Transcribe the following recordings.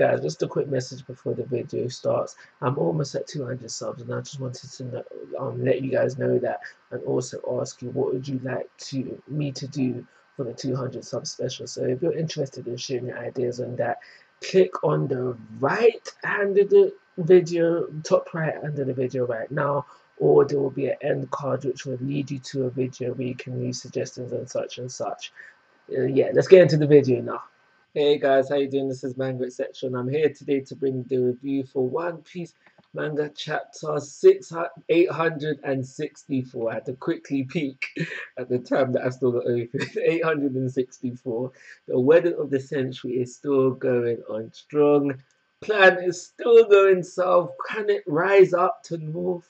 guys, just a quick message before the video starts. I'm almost at 200 subs, and I just wanted to let you guys know that, and also ask you what would you like me to do for the 200 sub special. So if you're interested in sharing your ideas on that, click on the right hand of the video, top right hand of the video right now, or there will be an end card which will lead you to a video where you can leave suggestions and such and such. Yeah, let's get into the video now. Hey guys, how you doing? This is Manga Section. I'm here today to bring the review for One Piece Manga Chapter 864. I had to quickly peek at the time that I still got open. 864. The wedding of the century is still going on strong. Plan is still going south. Can it rise up to north?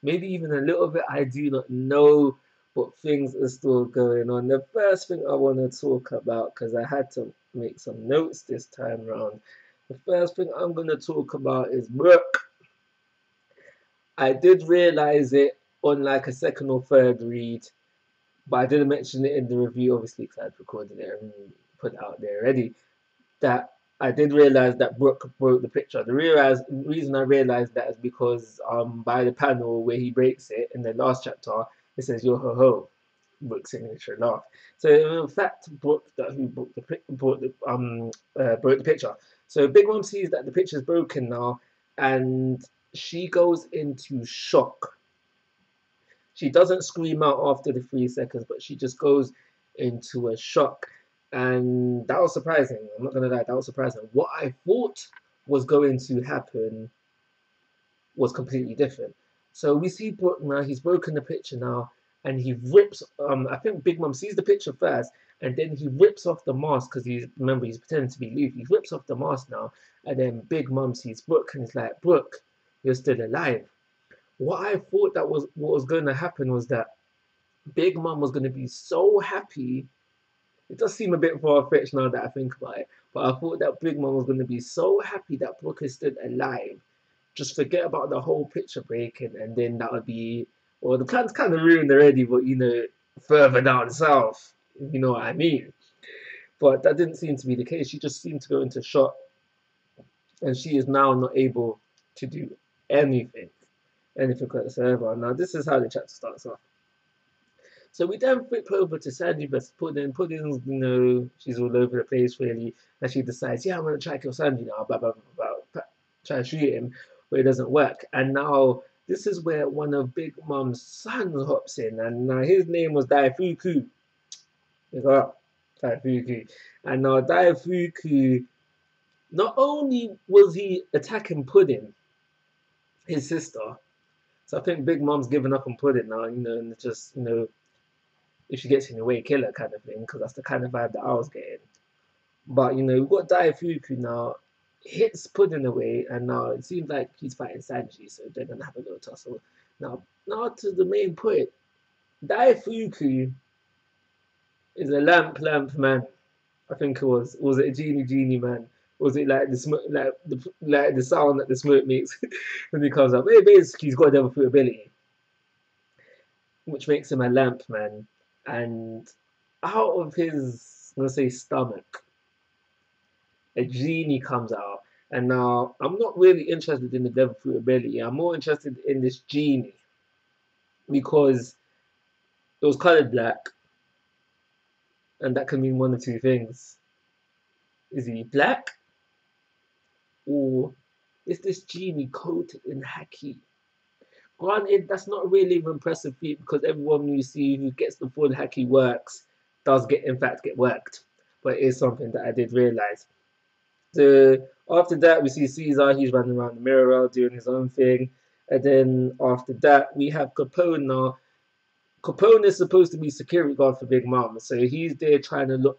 Maybe even a little bit. I do not know, but things are still going on. The first thing I want to talk about, because I had to make some notes this time round, the first thing I'm going to talk about is Brooke. I did realize it on like a second or third read, but I didn't mention it in the review, obviously, because I'd recorded it and put it out there already, that I did realize that Brooke broke the picture. The reason I realized that is because by the panel where he breaks it in the last chapter, it says "Yo ho ho," Brooke's signature laugh. So in fact, Brooke who broke the picture. So Big Mom sees that the picture is broken now, and she goes into shock. She doesn't scream out after the 3 seconds, but she just goes into a shock. And that was surprising. I'm not gonna lie, that was surprising. What I thought was going to happen was completely different. So we see Brooke now, he's broken the picture now, and he rips, I think Big Mom sees the picture first, and then he rips off the mask, because he's pretending to be Luffy. He rips off the mask now, and then Big Mom sees Brooke, and he's like, Brooke, you're still alive. What I thought that was what was going to happen was that Big Mom was going to be so happy. It does seem a bit far-fetched now that I think about it, but I thought that Big Mom was going to be so happy that Brooke is still alive. Just forget about the whole picture breaking, and then that would be, well, the plan's kind of ruined already, but you know, further down south, if you know what I mean. But that didn't seem to be the case. She just seemed to go into shock, and she is now not able to do anything whatsoever. Now, this is how the chapter starts off. So we then flip over to Sanji vs Pudding. Pudding's, you know, she's all over the place really, and she decides, yeah, I'm gonna try to kill Sanji now, try to shoot him, but it doesn't work. And now this is where one of Big Mom's sons hops in, and now his name was Daifuku. Daifuku. And now Daifuku, not only was he attacking Pudding, his sister, so I think Big Mom's given up on Pudding now, you know, and just, you know, if she gets in your way, kill her kind of thing, because that's the kind of vibe that I was getting. But, you know, we've got Daifuku now, hits Pudding away, and now it seems like he's fighting Sanji, so they're going to have a little tussle. Now to the main point. Daifuku is a lamp man. I think it was. Was it a genie man? Was it like the smoke, like the sound that the smoke makes when he comes up? Basically, he's got a devil fruit ability, which makes him a lamp man. And out of his, let's say, stomach, a genie comes out. And now I'm not really interested in the devil fruit ability. I'm more interested in this genie because it was colored black, and that can mean one of two things. Is he black, or is this genie coated in haki? Granted, that's not really an impressive feat because everyone you see who gets the full haki works does in fact get worked. But it is something that I did realize. So after that, we see Caesar. He's running around the mirror doing his own thing. And then after that, we have Capone now. Capone is supposed to be security guard for Big Mom, so he's there trying to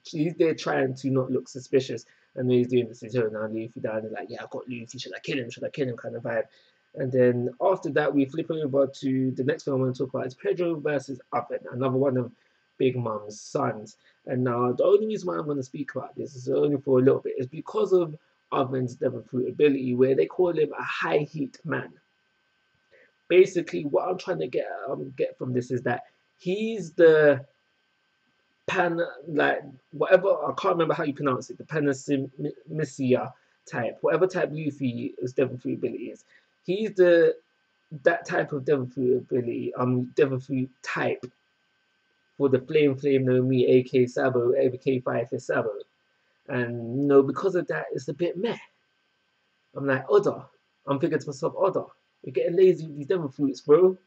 he's there trying to not look suspicious. And then he's doing this, he's now Luffy down and like, yeah, I've got Luffy, should I kill him kind of vibe. And then after that, we flip over to the next film I want to talk about is Pedro versus Oven, another one of Big Mom's sons. And now the only reason why I'm going to speak about this is only for a little bit, is because of Oven's devil fruit ability, where they call him a high heat man. Basically, what I'm trying to get from this is that he's the pan, like whatever, I can't remember how you pronounce it, the Panasymisia type, whatever type Luffy is Devil Fruit ability is. He's that type of Devil Fruit ability, Devil Fruit type for the Flame no Mi, aka Sabo, aka Fire Fist Sabo. And you know, because of that, it's a bit meh. I'm like, Oda. I'm thinking to myself, Oda, you're getting lazy with these Devil Fruits, bro.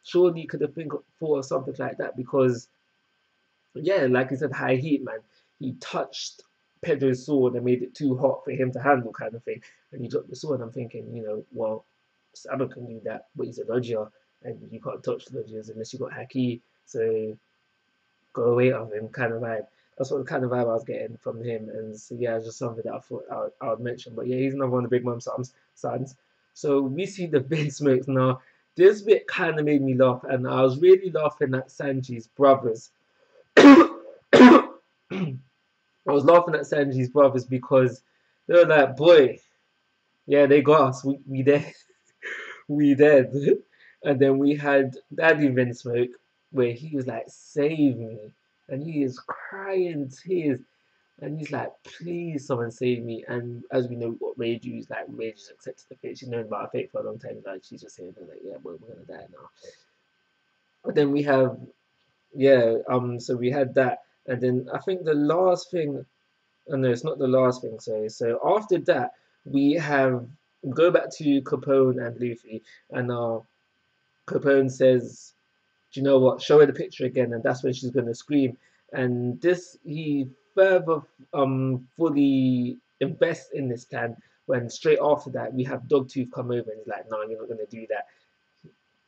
Surely you could have thought of something like that because, yeah, like I said, high heat, man. He touched Pedro's sword and made it too hot for him to handle, kind of thing. And he dropped the sword. I'm thinking, you know, well, Sabo can do that, but he's a Lodger, and you can't touch Lodgers unless you got Haki. So go away of him, kind of vibe. That's what the kind of vibe I was getting from him. And so, yeah, it's just something that I thought I would mention. But yeah, he's another one of the Big Mom sons. So we see the Vinsmokes now. This bit kind of made me laugh, and I was really laughing at Sanji's brothers. I was laughing at Sanji's brothers because they were like, boy, yeah, they got us. We dead. We dead. And then we had Daddy Vinsmoke, where he was like, save me. And he is crying tears. And he's like, please, someone save me. And as we know, what Reiju is like, Reiju's accepted the fate. She's known about her fate for a long time. Like, she's just saying, like, yeah, we're going to die now. But then we have, yeah, so we had that. And then I think the last thing, oh no, it's not the last thing, sorry. So after that, we have, go back to Capone and Luffy. And Capone says, do you know what? Show her the picture again, and that's when she's gonna scream. And this, he further fully invests in this plan. When straight after that we have Dogtooth come over and he's like, "No, you're not gonna do that."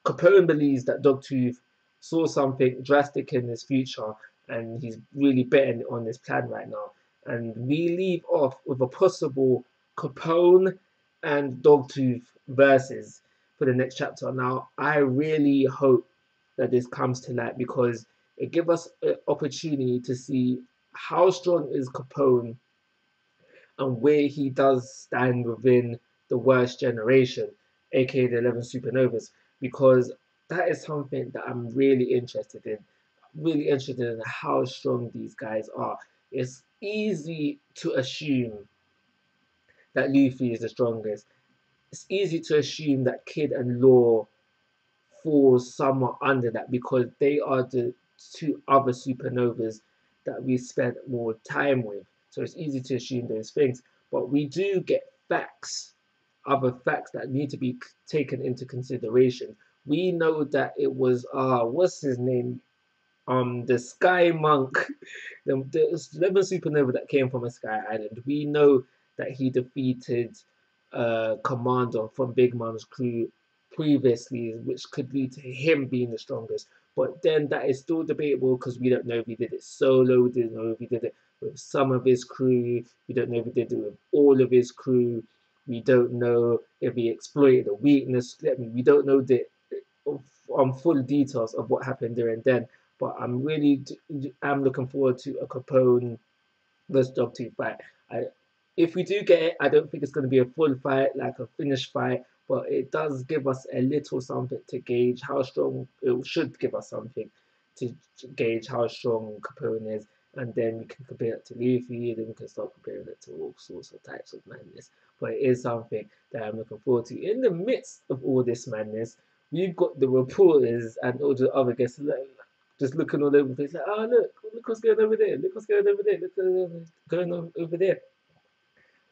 Capone believes that Dogtooth saw something drastic in his future, and he's really betting on this plan right now. And we leave off with a possible Capone and Dogtooth versus for the next chapter. Now, I really hope that this comes to light because it gives us an opportunity to see how strong is Capone and where he does stand within the worst generation, aka the 11 supernovas, because that is something that I'm really interested in. Really interested in how strong these guys are. It's easy to assume that Luffy is the strongest. It's easy to assume that Kid and Law falls somewhat under that because they are the two other supernovas that we spent more time with. So it's easy to assume those things. But we do get facts, other facts that need to be taken into consideration. We know that it was what's his name? The Sky Monk, the 11 supernova that came from a Sky Island. We know that he defeated Commander from Big Mom's crew previously, which could lead to him being the strongest. But then that is still debatable because we don't know if he did it solo, we don't know if he did it with some of his crew, we don't know if he did it with all of his crew, we don't know if he exploited a weakness. We don't know the full details of what happened there and then. But I'm looking forward to a Capone versus Dogtooth fight. If we do get it, I don't think it's going to be a full fight, like a finished fight, but it does give us a little something to gauge how strong, it should give us something to gauge how strong Capone is, and then we can compare it to Luffy, and then we can start comparing it to all sorts of types of madness. But it is something that I'm looking forward to. In the midst of all this madness, we've got the reporters and all the other guests just looking all over the place, like, oh look what's going over there, look what's going over there, look what's going on over there.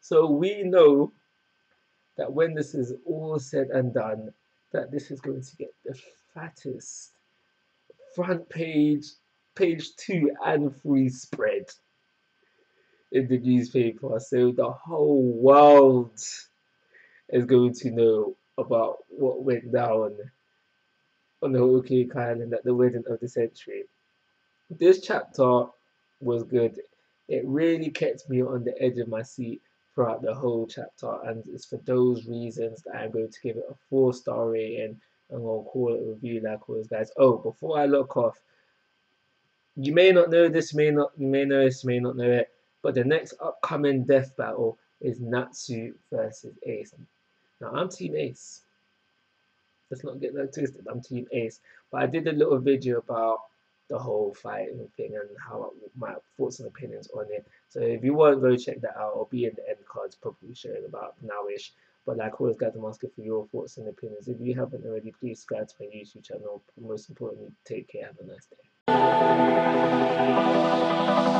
So we know that when this is all said and done, that this is going to get the fattest front page 2 and 3 spread in the newspaper. So the whole world is going to know about what went down on the Whole Cake Island at the wedding of the century. This chapter was good. It really kept me on the edge of my seat throughout the whole chapter, and it's for those reasons that I'm going to give it a 4-star rating. I'm going to call it a review like always, guys. Oh, before I look off, you may not know this, you may know this, you may not know it, but the next upcoming death battle is Natsu versus Ace. Now, I'm Team Ace. Let's not get that twisted. I'm Team Ace. But I did a little video about the whole fighting thing and how my thoughts and opinions on it. So if you want, go check that out. I'll be in the end cards, probably sharing about nowish. But like always, guys, I'm asking for your thoughts and opinions. If you haven't already, please subscribe to my YouTube channel. Most importantly, take care. Have a nice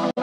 day.